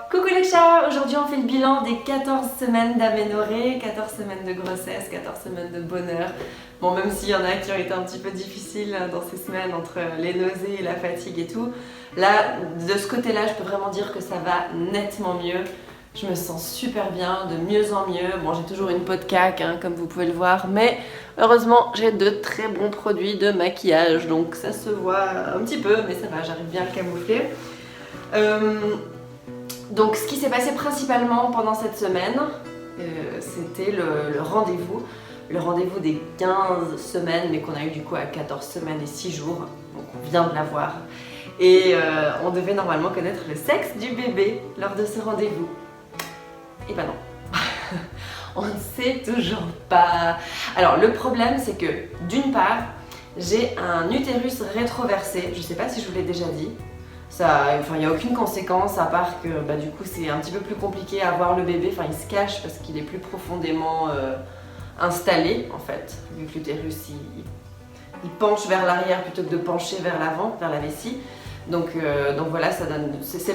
Coucou les chats, aujourd'hui on fait le bilan des 14 semaines d'aménorrhée, 14 semaines de grossesse, 14 semaines de bonheur. Bon, même s'il y en a qui ont été un petit peu difficiles dans ces semaines entre les nausées et la fatigue et tout, là, de ce côté-là, je peux vraiment dire que ça va nettement mieux. Je me sens super bien, de mieux en mieux. Bon, j'ai toujours une peau de caque, hein, comme vous pouvez le voir, mais heureusement, j'ai de très bons produits de maquillage, donc ça se voit un petit peu, mais ça va, j'arrive bien à le camoufler. Donc ce qui s'est passé principalement pendant cette semaine, c'était le rendez-vous. Le rendez-vous des 15 semaines, mais qu'on a eu du coup à 14 semaines et 6 jours. Donc on vient de l'avoir. Et on devait normalement connaître le sexe du bébé lors de ce rendez-vous. Et ben non. On ne sait toujours pas. Alors le problème c'est que d'une part, j'ai un utérus rétroversé. Je ne sais pas si je vous l'ai déjà dit. Il n'y a aucune conséquence à part que du coup c'est un petit peu plus compliqué à voir le bébé, il se cache parce qu'il est plus profondément installé en fait, vu que l'utérus il penche vers l'arrière plutôt que de pencher vers l'avant, vers la vessie. Donc voilà, ça donne, c'est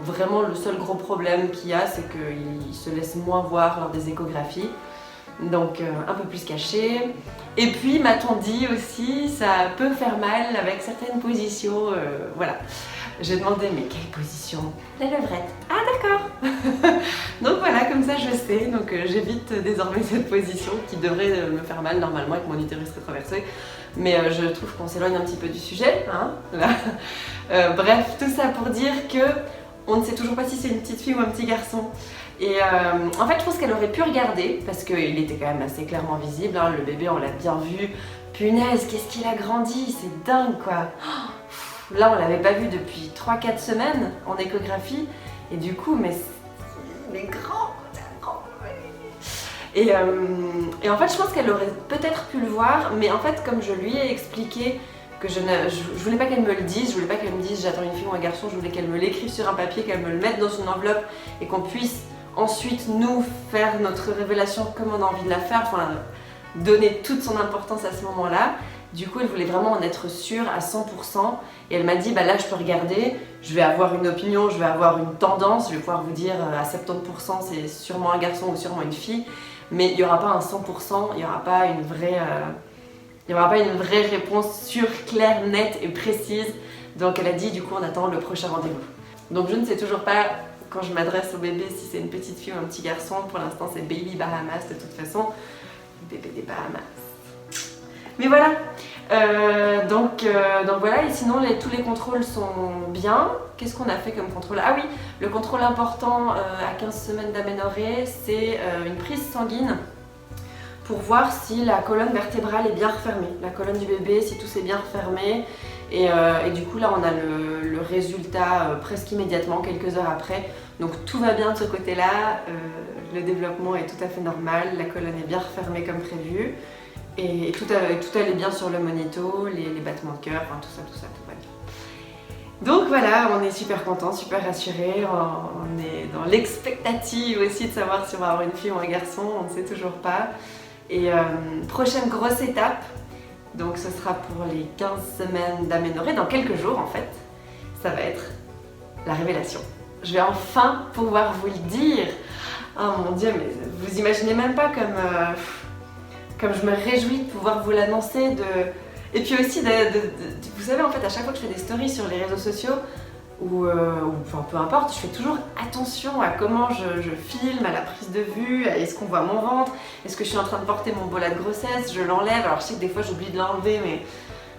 vraiment le seul gros problème qu'il y a, c'est qu'il se laisse moins voir lors des échographies. Donc un peu plus caché. Et puis m'a-t-on dit aussi, ça peut faire mal avec certaines positions, voilà. J'ai demandé, mais quelle position? La levrette. Ah d'accord. Donc voilà, comme ça je sais, donc j'évite désormais cette position qui devrait me faire mal normalement avec mon utérus rétroversé. Mais je trouve qu'on s'éloigne un petit peu du sujet, hein, là. Bref, tout ça pour dire que on ne sait toujours pas si c'est une petite fille ou un petit garçon. Et en fait, je pense qu'elle aurait pu regarder parce qu'il était quand même assez clairement visible, hein, le bébé, on l'a bien vu. Punaise, qu'est-ce qu'il a grandi, c'est dingue quoi. Là, on l'avait pas vu depuis 3-4 semaines en échographie. Et du coup, mais c'est grand, c'est grand. Et en fait, je pense qu'elle aurait peut-être pu le voir, mais en fait, comme je lui ai expliqué que je voulais pas qu'elle me le dise, je voulais pas qu'elle me dise j'attends une fille ou un garçon, je voulais qu'elle me l'écrive sur un papier, qu'elle me le mette dans une enveloppe et qu'on puisse ensuite nous faire notre révélation comme on a envie de la faire, enfin donner toute son importance à ce moment-là. Du coup, elle voulait vraiment en être sûre à 100% et elle m'a dit là je peux regarder, je vais avoir une opinion, je vais avoir une tendance, je vais pouvoir vous dire à 70% c'est sûrement un garçon ou sûrement une fille, mais il n'y aura pas un 100%, il n'y aura pas une vraie réponse sûre, claire, nette et précise. Donc elle a dit du coup on attend le prochain rendez-vous. Donc je ne sais toujours pas quand je m'adresse au bébé si c'est une petite fille ou un petit garçon. Pour l'instant c'est Baby Bahamas de toute façon, bébé des Bahamas. Mais voilà, donc voilà, et sinon tous les contrôles sont bien. Qu'est-ce qu'on a fait comme contrôle? Ah oui, le contrôle important à 15 semaines d'aménorrhée, c'est une prise sanguine pour voir si la colonne vertébrale est bien refermée, la colonne du bébé, si tout s'est bien refermé. Et du coup là on a le résultat presque immédiatement, quelques heures après. Donc tout va bien de ce côté-là, le développement est tout à fait normal, la colonne est bien refermée comme prévu. Et tout allait bien sur le monito, les battements de cœur, enfin tout ça, tout va bien. Donc voilà, on est super contents, super rassurés, on est dans l'expectative aussi de savoir si on va avoir une fille ou un garçon, on ne sait toujours pas. Et prochaine grosse étape, donc ce sera pour les 15 semaines d'aménorrhée, dans quelques jours en fait, ça va être la révélation. Je vais enfin pouvoir vous le dire. Oh mon dieu, mais vous imaginez même pas comme je me réjouis de pouvoir vous l'annoncer, et puis aussi vous savez en fait à chaque fois que je fais des stories sur les réseaux sociaux ou enfin peu importe, je fais toujours attention à comment je filme, à la prise de vue, à est-ce qu'on voit mon ventre, est-ce que je suis en train de porter mon bola de grossesse, je l'enlève, alors je sais que des fois j'oublie de l'enlever, mais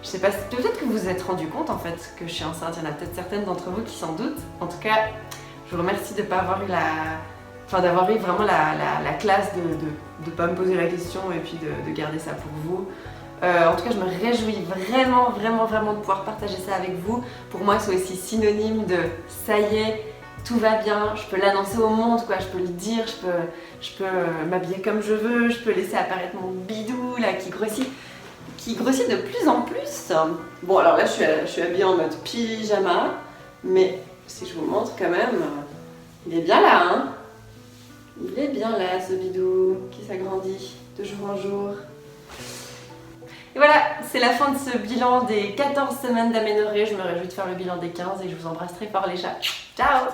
je sais pas, peut-être que vous vous êtes rendu compte en fait que je suis enceinte, il y en a peut-être certaines d'entre vous qui s'en doutent. En tout cas, je vous remercie de ne pas avoir eu d'avoir eu vraiment la classe de ne pas me poser la question et puis de garder ça pour vous. En tout cas, je me réjouis vraiment de pouvoir partager ça avec vous. Pour moi, c'est aussi synonyme de ça y est, tout va bien, je peux l'annoncer au monde, quoi. Je peux le dire, je peux m'habiller comme je veux, je peux laisser apparaître mon bidou là qui grossit de plus en plus. Bon, alors là, je suis habillée en mode pyjama, mais si je vous montre quand même, il est bien là, hein. Il est bien là, ce bidou qui s'agrandit de jour en jour. Et voilà, c'est la fin de ce bilan des 14 semaines d'aménorrhée. Je me réjouis de faire le bilan des 15 et je vous embrasse très fort les chats. Ciao!